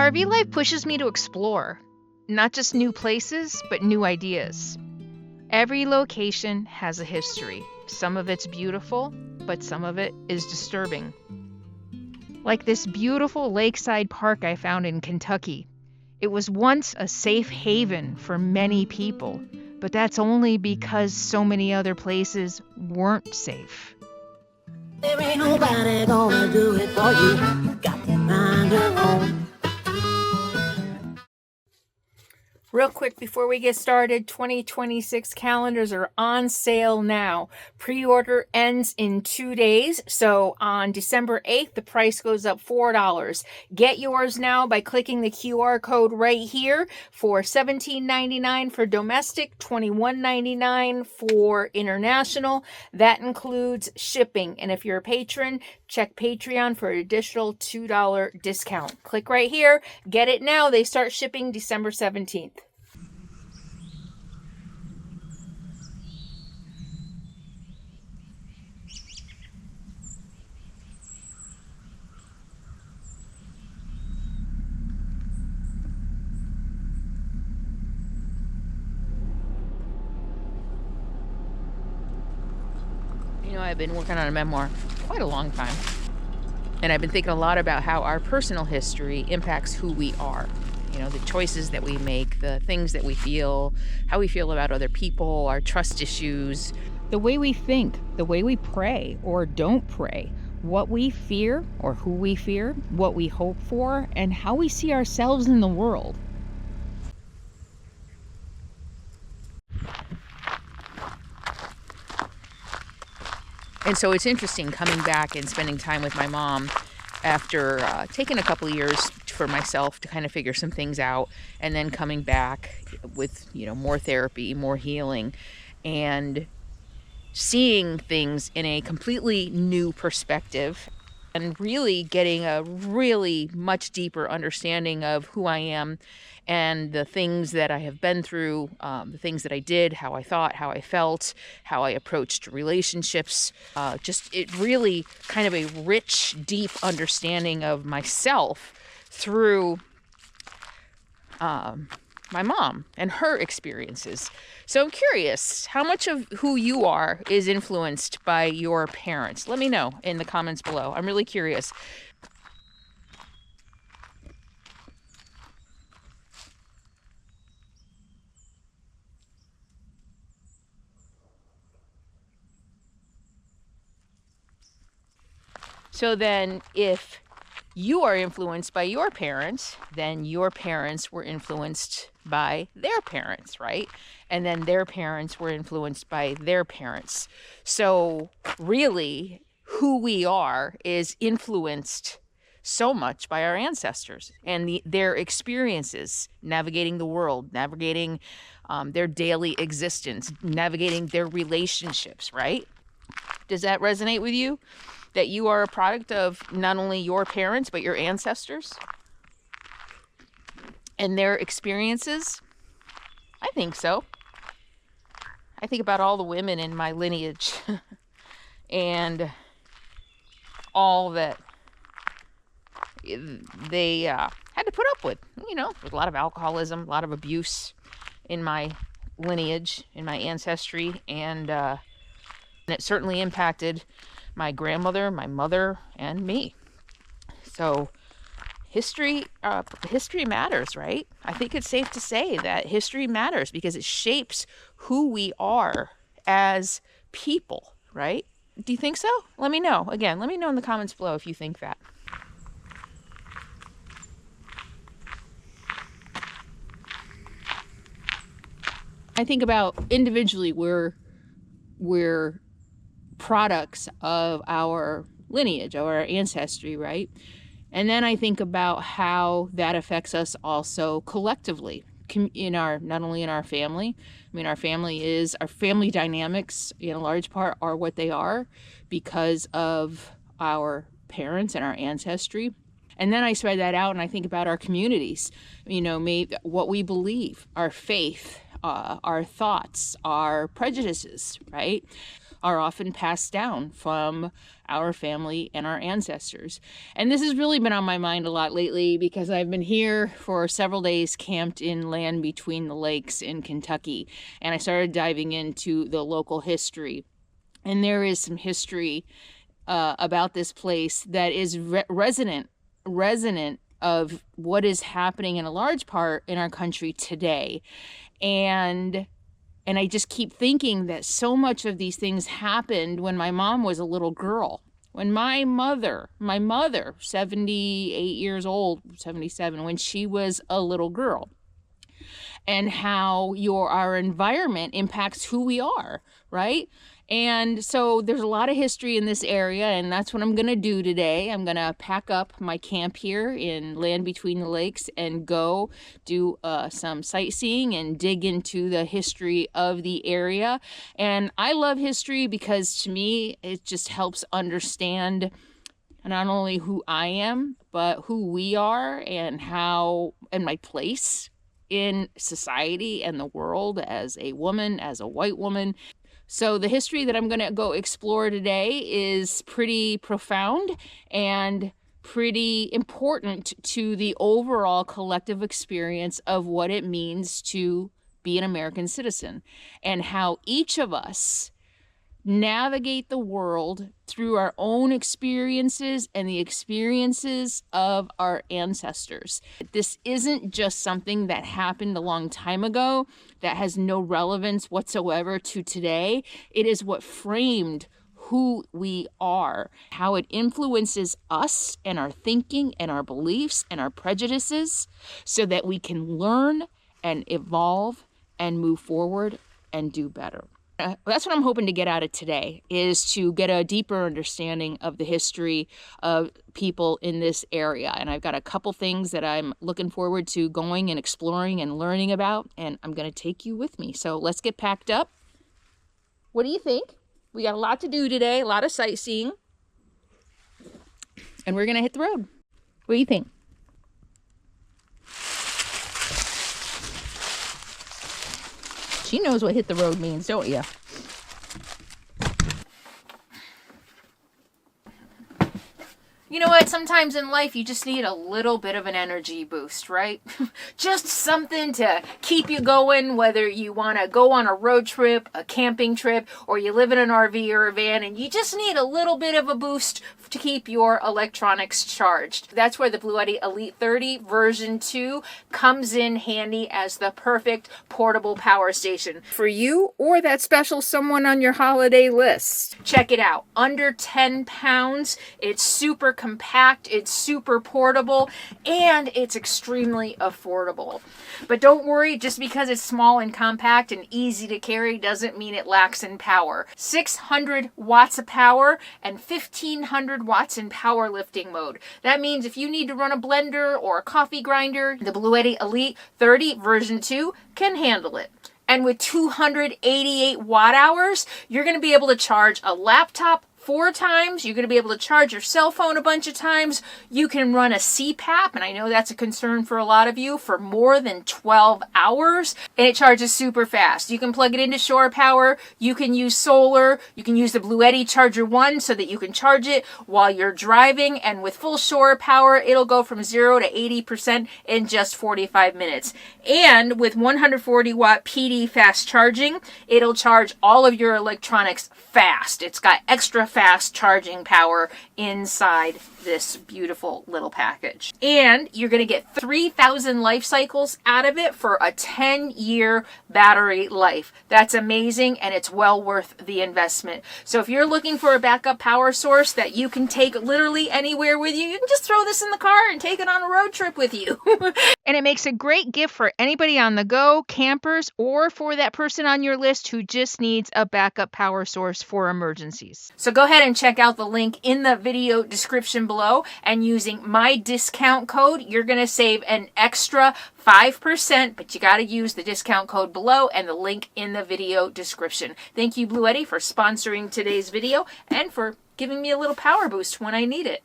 RV life pushes me to explore, not just new places, but new ideas. Every location has a history. Some of it's beautiful, but some of it is disturbing. Like this beautiful lakeside park I found in Kentucky. It was once a safe haven for many people, but that's only because so many other places weren't safe. There ain't nobody gonna do it for you. Got to find your own. Real quick before we get started, 2026 calendars are on sale now. Pre-order ends in 2 days, so on December 8th, the price goes up $4. Get yours now by clicking the QR code right here for $17.99 for domestic, $21.99 for international. That includes shipping, and if you're a patron, check Patreon for an additional $2 discount. Click right here, get it now. They start shipping December 17th. I've been working on a memoir for quite a long time. And I've been thinking a lot about how our personal history impacts who we are. The choices that we make, the things that we feel, how we feel about other people, our trust issues, the way we think, the way we pray or don't pray, what we fear or who we fear, what we hope for, and how we see ourselves in the world. And so it's interesting coming back and spending time with my mom after taking a couple of years for myself to kind of figure some things out, and then coming back with, more therapy, more healing, and seeing things in a completely new perspective, and really getting a really much deeper understanding of who I am and the things that I have been through, the things that I did, how I thought, how I felt, how I approached relationships. It really kind of a rich, deep understanding of myself through my mom and her experiences. So I'm curious, how much of who you are is influenced by your parents? Let me know in the comments below. I'm really curious. So then if you are influenced by your parents, then your parents were influenced by their parents, right? And then their parents were influenced by their parents. So really, who we are is influenced so much by our ancestors and their experiences navigating the world, navigating their daily existence, navigating their relationships, right? Does that resonate with you? That you are a product of not only your parents, but your ancestors and their experiences? I think so. I think about all the women in my lineage and all that they had to put up with, with a lot of alcoholism, a lot of abuse in my lineage, in my ancestry, and it certainly impacted my grandmother, my mother, and me. So history matters, right? I think it's safe to say that history matters because it shapes who we are as people, right? Do you think so? Let me know. Again, let me know in the comments below if you think that. I think about individually we're products of our lineage, of our ancestry, right? And then I think about how that affects us also collectively not only in our family. Our family dynamics in a large part are what they are because of our parents and our ancestry. And then I spread that out and I think about our communities, maybe what we believe, our faith, our thoughts, our prejudices, right? are often passed down from our family and our ancestors. And this has really been on my mind a lot lately because I've been here for several days camped in land between the lakes in Kentucky, and I started diving into the local history. And there is some history about this place that is resonant of what is happening in a large part in our country today. And I just keep thinking that so much of these things happened when my mom was a little girl. When my mother, 78 years old, 77, when she was a little girl. And how our environment impacts who we are, right? And so there's a lot of history in this area, and that's what I'm going to do today. I'm going to pack up my camp here in Land Between the Lakes and go do some sightseeing and dig into the history of the area. And I love history because to me, it just helps understand not only who I am, but who we are and how, and my place in society and the world as a woman, as a white woman. So the history that I'm going to go explore today is pretty profound and pretty important to the overall collective experience of what it means to be an American citizen and how each of us navigate the world through our own experiences and the experiences of our ancestors. This isn't just something that happened a long time ago that has no relevance whatsoever to today. It is what framed who we are, how it influences us and our thinking and our beliefs and our prejudices so that we can learn and evolve and move forward and do better. That's what I'm hoping to get out of today, is to get a deeper understanding of the history of people in this area. And I've got a couple things that I'm looking forward to going and exploring and learning about, and I'm going to take you with me. So let's get packed up. What do you think? We got a lot to do today, a lot of sightseeing, and we're going to hit the road. What do you think? She knows what hit the road means, don't you? You know what? Sometimes in life you just need a little bit of an energy boost, right? Just something to keep you going, whether you want to go on a road trip, a camping trip, or you live in an RV or a van, and you just need a little bit of a boost to keep your electronics charged. That's where the Bluetti Elite 30 version 2 comes in handy as the perfect portable power station for you or that special someone on your holiday list. Check it out. Under 10 pounds. It's super compact, it's super portable, and it's extremely affordable. But don't worry, just because it's small and compact and easy to carry doesn't mean it lacks in power. 600 watts of power and 1500 watts in powerlifting mode. That means if you need to run a blender or a coffee grinder, the Bluetti Elite 30 version 2 can handle it. And with 288 watt hours, you're going to be able to charge a laptop 4 times. You're going to be able to charge your cell phone a bunch of times. You can run a CPAP, and I know that's a concern for a lot of you, for more than 12 hours. And it charges super fast. You can plug it into shore power. You can use solar. You can use the Bluetti Charger 1 so that you can charge it while you're driving. And with full shore power, it'll go from 0 to 80% in just 45 minutes. And with 140 watt PD fast charging, it'll charge all of your electronics fast. It's got extra fast charging power inside this beautiful little package. And you're going to get 3,000 life cycles out of it for a 10-year battery life. That's amazing, and it's well worth the investment. So if you're looking for a backup power source that you can take literally anywhere with you, you can just throw this in the car and take it on a road trip with you. And it makes a great gift for anybody on the go, campers, or for that person on your list who just needs a backup power source for emergencies. So go ahead and check out the link in the video description below, and using my discount code, you're going to save an extra 5%, but you got to use the discount code below and the link in the video description. Thank you, Bluetti, for sponsoring today's video and for giving me a little power boost when I need it.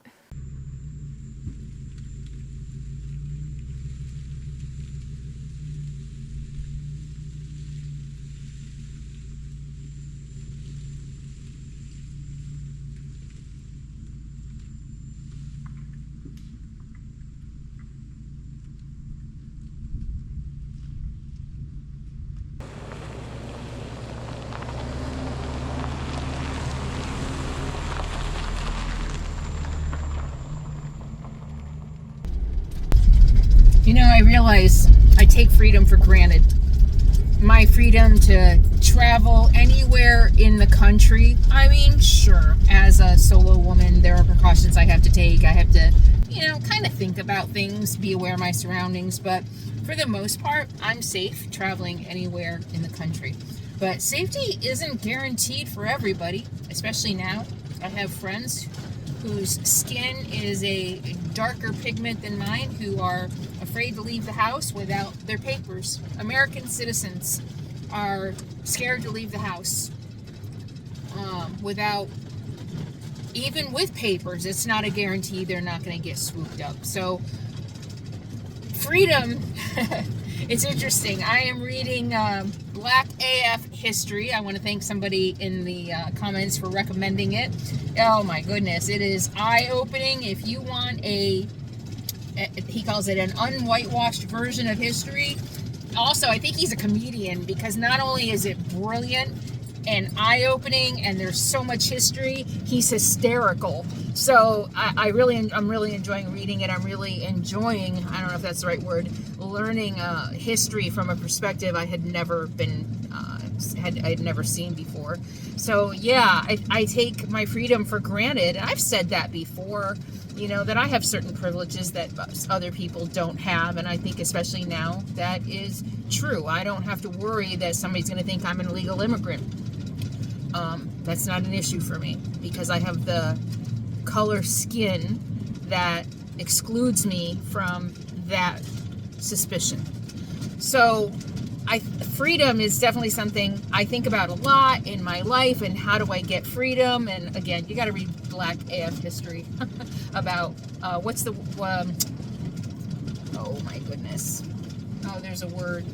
I realize I take freedom for granted. My freedom to travel anywhere in the country. I mean, sure, as a solo woman, there are precautions I have to take. I have to, kind of think about things, be aware of my surroundings. But for the most part, I'm safe traveling anywhere in the country. But safety isn't guaranteed for everybody, especially now. I have friends whose skin is a darker pigment than mine who are afraid to leave the house without their papers. American citizens are scared to leave the house without, even with papers, it's not a guarantee they're not going to get swooped up. So freedom, it's interesting. I am reading Black AF History. I want to thank somebody in the comments for recommending it. Oh my goodness, it is eye-opening. If you want he calls it an unwhitewashed version of history. Also, I think he's a comedian because not only is it brilliant and eye-opening and there's so much history, he's hysterical. So I'm really enjoying reading it. I'm really enjoying, I don't know if that's the right word, learning history from a perspective I had never I'd never seen before. So yeah, I take my freedom for granted. I've said that before, that I have certain privileges that other people don't have, and I think especially now that is true. I don't have to worry that somebody's going to think I'm an illegal immigrant. That's not an issue for me because I have the color skin that excludes me from that suspicion. So freedom is definitely something I think about a lot in my life, and how do I get freedom? And again, you got to read Black AF History about what's the oh my goodness, there's a word.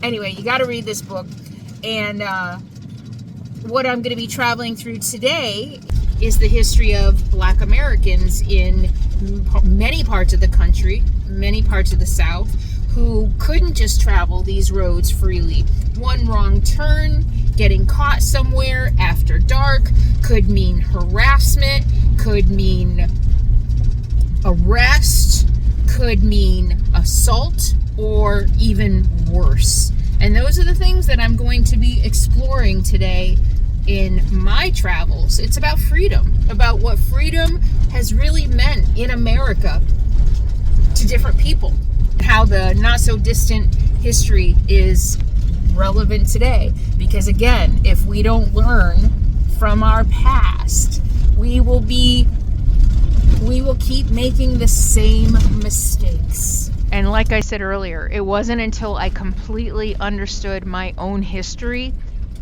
Anyway, you got to read this book. And what I'm going to be traveling through today is the history of Black Americans in many parts of the country, many parts of the South, who couldn't just travel these roads freely. One wrong turn, getting caught somewhere after dark, could mean harassment, could mean arrest, could mean assault, or even worse. And those are the things that I'm going to be exploring today in my travels. It's about freedom, about what freedom has really meant in America to different people, how the not so distant history is relevant today. Because again, if we don't learn from our past, we will keep making the same mistakes. And like I said earlier, it wasn't until I completely understood my own history,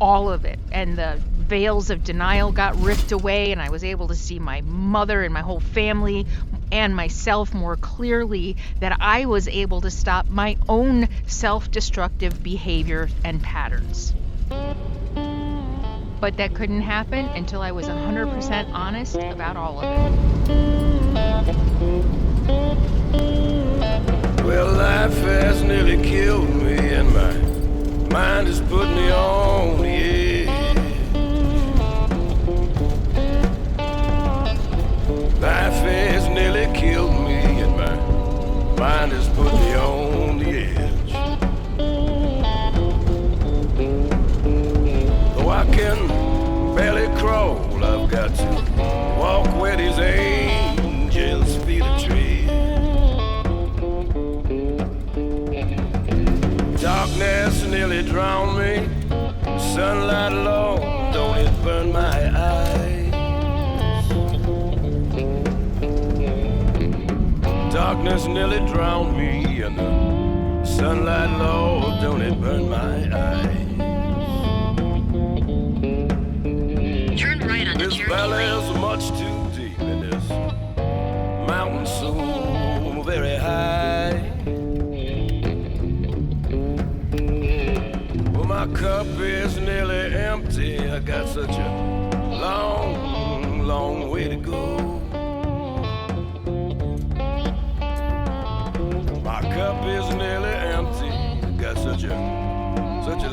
all of it, and the veils of denial got ripped away, and I was able to see my mother and my whole family and myself more clearly, that I was able to stop my own self-destructive behavior and patterns. But that couldn't happen until I was 100% honest about all of it. Well, life has nearly killed me, and my mind has put me on the edge. Life has nearly killed me, and my mind has put me on the edge. Though I can barely crawl, I've got to walk where these angels' feet are tread. Darkness nearly drowned me. Sunlight alone, don't it burn my eyes? Darkness nearly drowned me, and the sunlight low, don't it burn my eyes? Turn right on the This Cherokee valley Lane. is much too deep, and this mountain so very high. Well, my cup is nearly empty. I got such a long, long way to go. My cup is nearly empty. I got such a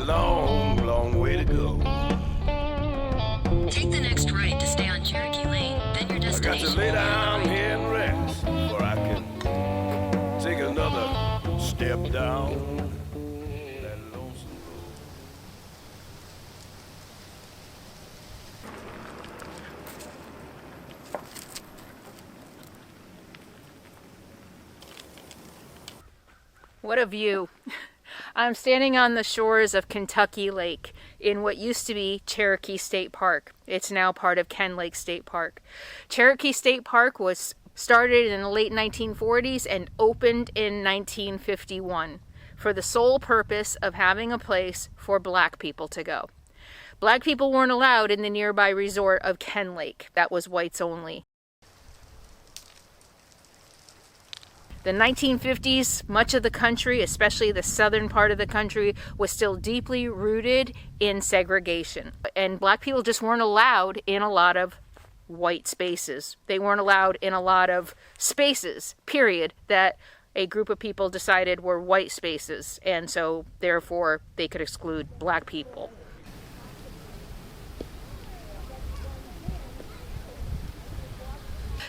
long, long way to go. Take the next right to stay on Cherokee Lane, then your I got to destination. lay down here and rest before I can take another step down that lonesome road. What a view. I'm standing on the shores of Kentucky Lake in what used to be Cherokee State Park. It's now part of Ken Lake State Park. Cherokee State Park was started in the late 1940s and opened in 1951 for the sole purpose of having a place for black people to go. Black people weren't allowed in the nearby resort of Ken Lake. That was whites only. The 1950s, much of the country, especially the southern part of the country, was still deeply rooted in segregation. And black people just weren't allowed in a lot of white spaces. They weren't allowed in a lot of spaces, period, that a group of people decided were white spaces. And so, therefore, they could exclude black people.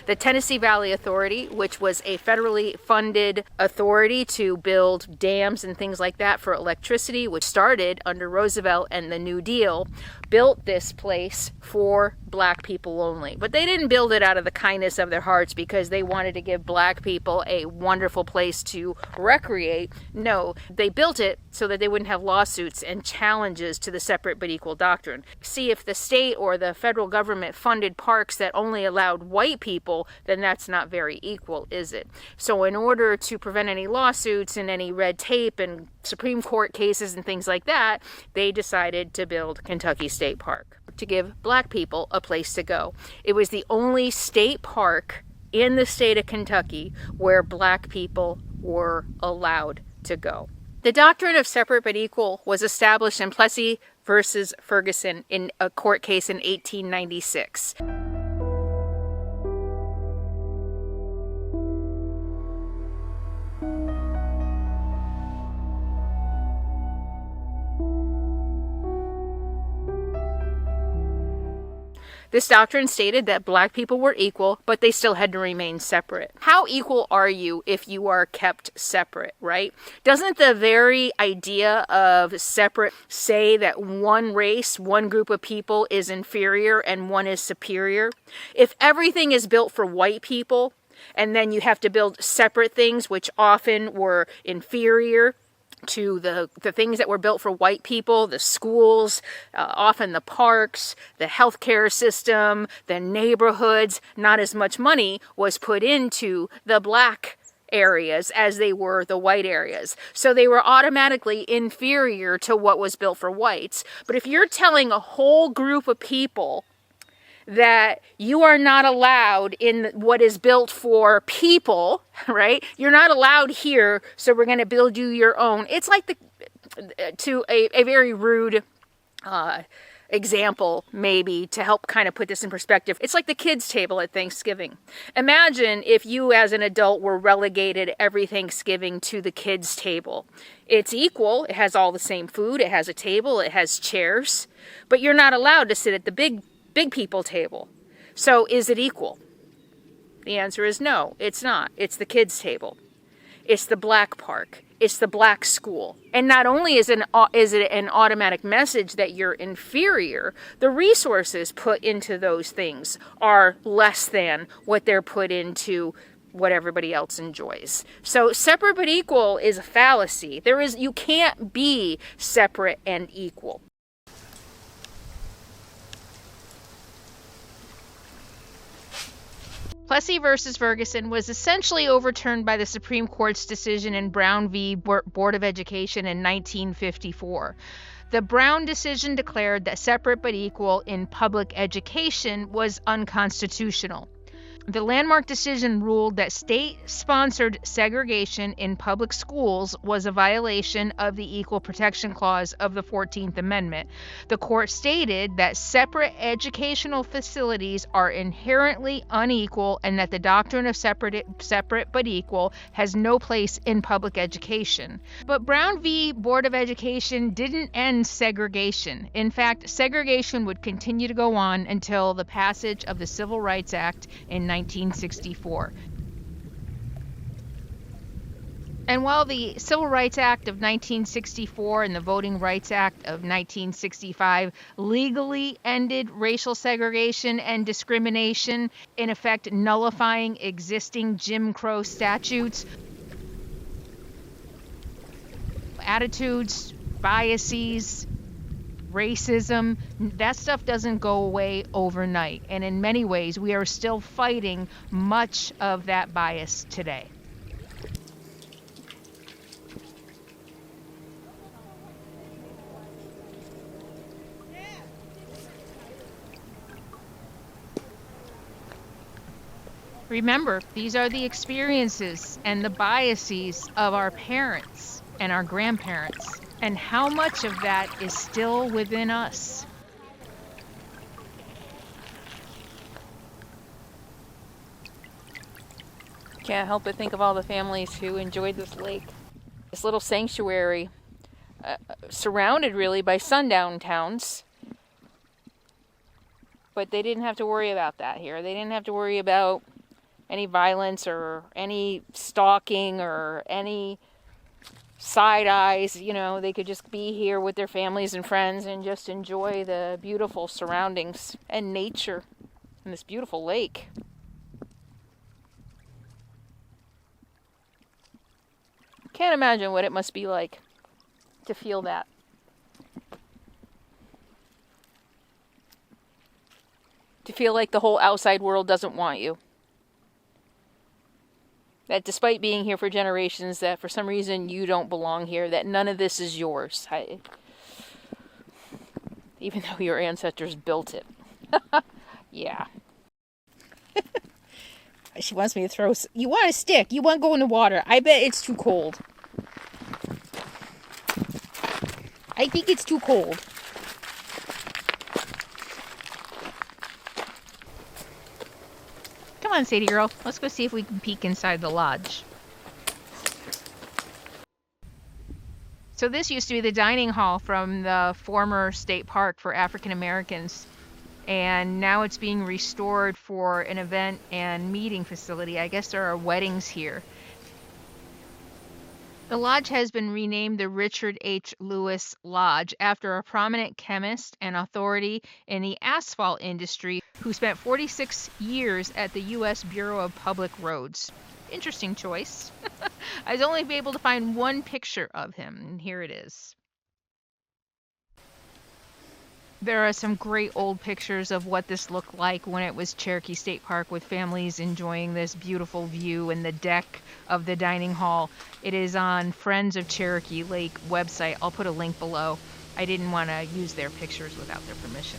The Tennessee Valley Authority, which was a federally funded authority to build dams and things like that for electricity, which started under Roosevelt and the New Deal, built this place for black people only. But they didn't build it out of the kindness of their hearts because they wanted to give black people a wonderful place to recreate. No, they built it so that they wouldn't have lawsuits and challenges to the separate but equal doctrine. See, if the state or the federal government funded parks that only allowed white people, then that's not very equal, is it? So in order to prevent any lawsuits and any red tape and Supreme Court cases and things like that, they decided to build Kentucky State Park to give black people a place to go. It was the only state park in the state of Kentucky where black people were allowed to go. The doctrine of separate but equal was established in Plessy versus Ferguson in a court case in 1896. This doctrine stated that black people were equal, but they still had to remain separate. How equal are you if you are kept separate, right? Doesn't the very idea of separate say that one race, one group of people is inferior and one is superior? If everything is built for white people, and then you have to build separate things which often were inferior to the things that were built for white people, the schools, often the parks, the healthcare system, the neighborhoods, not as much money was put into the black areas as they were the white areas. So they were automatically inferior to what was built for whites. But if you're telling a whole group of people that you are not allowed in what is built for people, right? You're not allowed here, so we're going to build you your own. It's like a very rude example, maybe, to help kind of put this in perspective. It's like the kids' table at Thanksgiving. Imagine if you as an adult were relegated every Thanksgiving to the kids' table. It's equal. It has all the same food. It has a table. It has chairs. But you're not allowed to sit at the big people table. So is it equal? The answer is no, it's not. It's the kids table. It's the black park. It's the black school. And not only is it an automatic message that you're inferior, the resources put into those things are less than what they're put into what everybody else enjoys. So separate but equal is a fallacy. You can't be separate and equal. Plessy versus Ferguson was essentially overturned by the Supreme Court's decision in Brown v. Board of Education in 1954. The Brown decision declared that separate but equal in public education was unconstitutional. The landmark decision ruled that state-sponsored segregation in public schools was a violation of the Equal Protection Clause of the 14th Amendment. The court stated that separate educational facilities are inherently unequal and that the doctrine of separate but equal has no place in public education. But Brown v. Board of Education didn't end segregation. In fact, segregation would continue to go on until the passage of the Civil Rights Act in 1964. And while the Civil Rights Act of 1964 and the Voting Rights Act of 1965 legally ended racial segregation and discrimination, in effect nullifying existing Jim Crow statutes, attitudes, biases, racism, that stuff doesn't go away overnight. And in many ways, we are still fighting much of that bias today. Remember, these are the experiences and the biases of our parents and our grandparents, and how much of that is still within us. Can't help but think of all the families who enjoyed this lake. This little sanctuary, surrounded really by sundown towns. But they didn't have to worry about that here. They didn't have to worry about any violence or any stalking or any side eyes. You know, they could just be here with their families and friends and just enjoy the beautiful surroundings and nature and this beautiful lake. Can't imagine what it must be like to feel that. To feel like the whole outside world doesn't want you. That despite being here for generations, that for some reason you don't belong here, that none of this is yours. Even though your ancestors built it. Yeah. She wants me to throw... You want a stick? You want to go in the water? I bet it's too cold. I think it's too cold. Come on, Sadie girl. Let's go see if we can peek inside the lodge. So this used to be the dining hall from the former state park for African Americans. And now it's being restored for an event and meeting facility. I guess there are weddings here. The lodge has been renamed the Richard H. Lewis Lodge after a prominent chemist and authority in the asphalt industry who spent 46 years at the U.S. Bureau of Public Roads. Interesting choice. I was only able to find one picture of him, and here it is. There are some great old pictures of what this looked like when it was Cherokee State Park, with families enjoying this beautiful view and the deck of the dining hall. It is on Friends of Cherokee Lake website. I'll put a link below. I didn't want to use their pictures without their permission.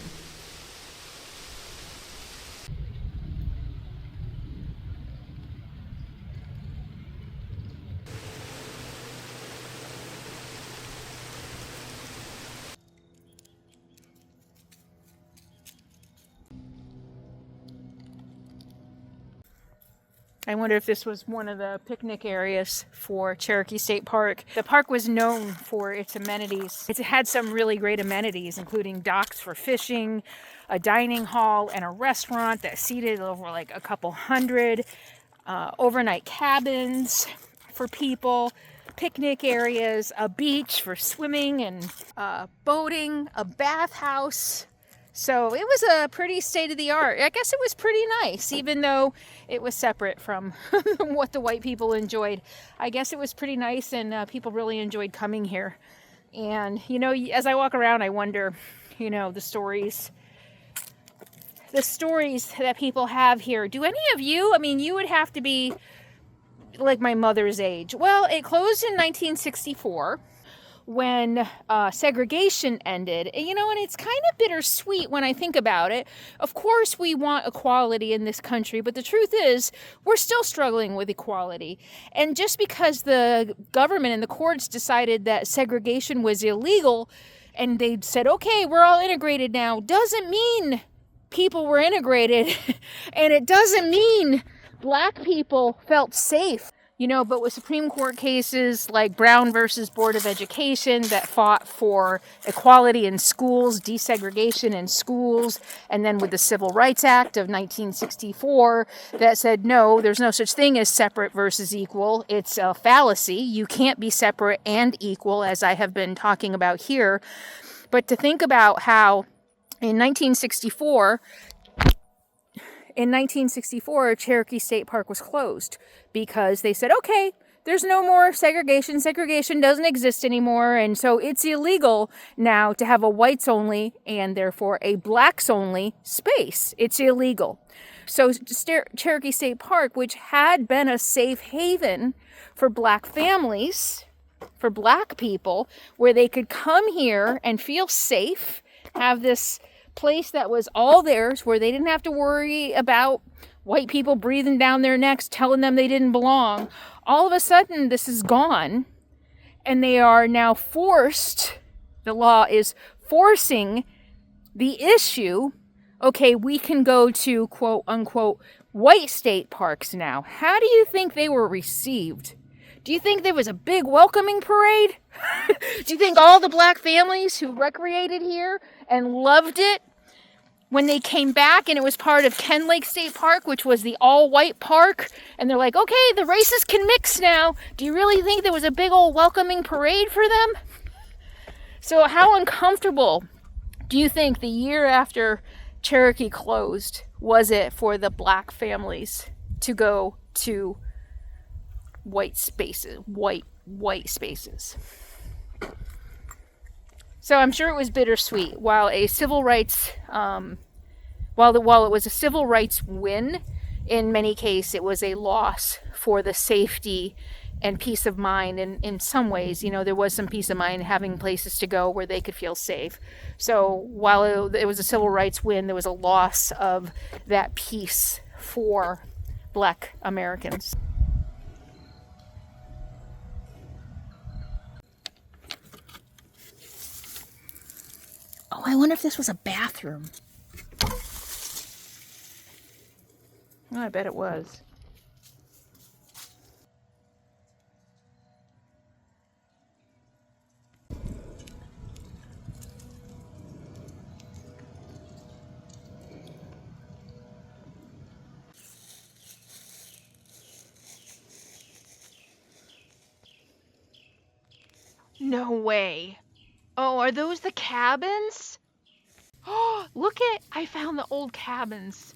I wonder if this was one of the picnic areas for Cherokee State Park. The park was known for its amenities. It had some really great amenities, including docks for fishing, a dining hall, and a restaurant that seated over like a couple hundred, overnight cabins for people, picnic areas, a beach for swimming and boating, a bathhouse. So it was a pretty state-of-the-art. I guess it was pretty nice, even though it was separate from what the white people enjoyed. I guess it was pretty nice, and people really enjoyed coming here. And, you know, as I walk around, I wonder, you know, the stories that people have here. Do any of you, I mean, you would have to be like my mother's age. Well, it closed in 1964. When segregation ended, you know, and it's kind of bittersweet when I think about it. Of course, we want equality in this country, but the truth is, we're still struggling with equality. And just because the government and the courts decided that segregation was illegal, and they said, okay, we're all integrated now, doesn't mean people were integrated, and it doesn't mean Black people felt safe. You know, but with Supreme Court cases like Brown versus Board of Education that fought for equality in schools, desegregation in schools, and then with the Civil Rights Act of 1964 that said, no, there's no such thing as separate versus equal. It's a fallacy. You can't be separate and equal, as I have been talking about here. But to think about how in 1964, Cherokee State Park was closed because they said, okay, there's no more segregation. Segregation doesn't exist anymore. And so it's illegal now to have a whites only and therefore a blacks only space. It's illegal. So Cherokee State Park, which had been a safe haven for black families, for black people, where they could come here and feel safe, have this place that was all theirs, where they didn't have to worry about white people breathing down their necks, telling them they didn't belong. All of a sudden, this is gone, and they are now forced, the law is forcing the issue, okay, we can go to quote unquote white state parks now. How do you think they were received? Do you think there was a big welcoming parade? Do you think all the black families who recreated here and loved it, when they came back and it was part of Ken Lake State Park, which was the all-white park, and they're like, okay, the races can mix now. Do you really think there was a big old welcoming parade for them? So how uncomfortable do you think the year after Cherokee closed was it for the black families to go to white spaces? So I'm sure it was bittersweet. While it was a civil rights win, in many cases it was a loss for the safety and peace of mind. And in some ways, you know, there was some peace of mind having places to go where they could feel safe. So while it was a civil rights win, there was a loss of that peace for black Americans. Oh, I wonder if this was a bathroom. Oh, I bet it was. No way. Oh, are those the cabins? Oh, look at, I found the old cabins.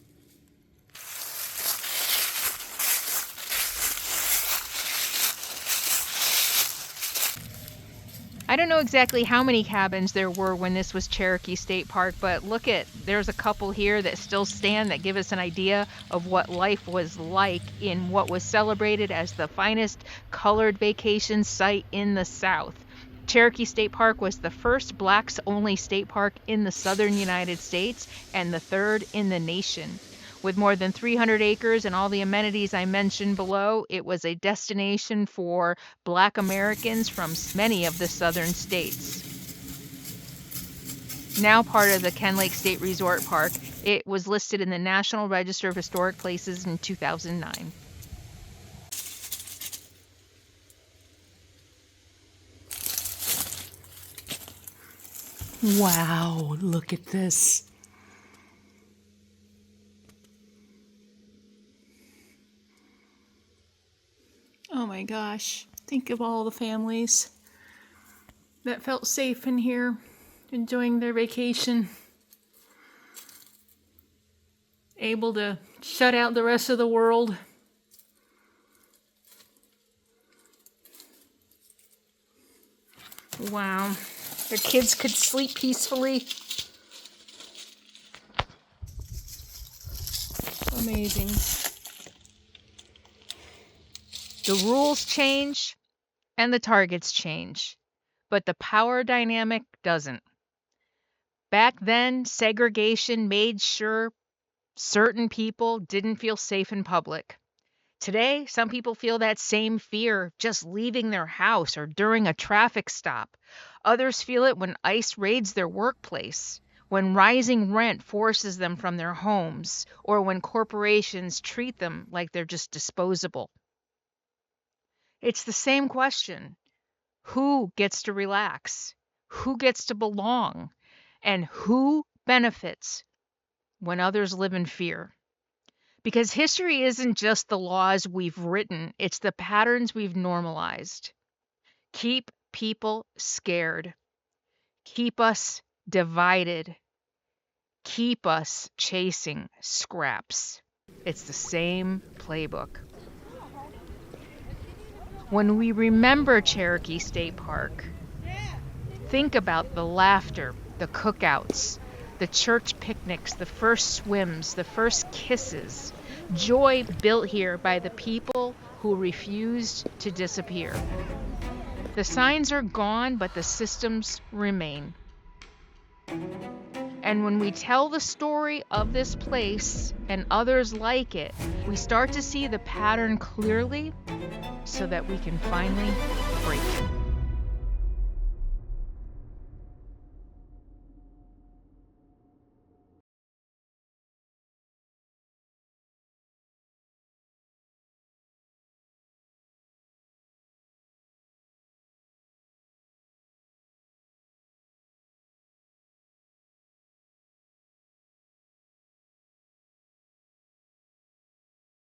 I don't know exactly how many cabins there were when this was Cherokee State Park, but look at, there's a couple here that still stand that give us an idea of what life was like in what was celebrated as the finest colored vacation site in the South. Cherokee State Park was the first blacks-only state park in the southern United States and the third in the nation. With more than 300 acres and all the amenities I mentioned below, it was a destination for black Americans from many of the southern states. Now part of the Ken Lake State Resort Park, it was listed in the National Register of Historic Places in 2009. Wow, look at this. Oh my gosh, think of all the families that felt safe in here, enjoying their vacation, able to shut out the rest of the world. Wow. Their kids could sleep peacefully. Amazing. The rules change and the targets change, but the power dynamic doesn't. Back then, segregation made sure certain people didn't feel safe in public. Today, some people feel that same fear just leaving their house or during a traffic stop. Others feel it when ICE raids their workplace, when rising rent forces them from their homes, or when corporations treat them like they're just disposable. It's the same question. Who gets to relax? Who gets to belong? And who benefits when others live in fear? Because history isn't just the laws we've written, it's the patterns we've normalized. Keep people scared. Keep us divided. Keep us chasing scraps. It's the same playbook. When we remember Cherokee State Park, think about the laughter, the cookouts, the church picnics, the first swims, the first kisses, joy built here by the people who refused to disappear. The signs are gone, but the systems remain. And when we tell the story of this place and others like it, we start to see the pattern clearly so that we can finally break it.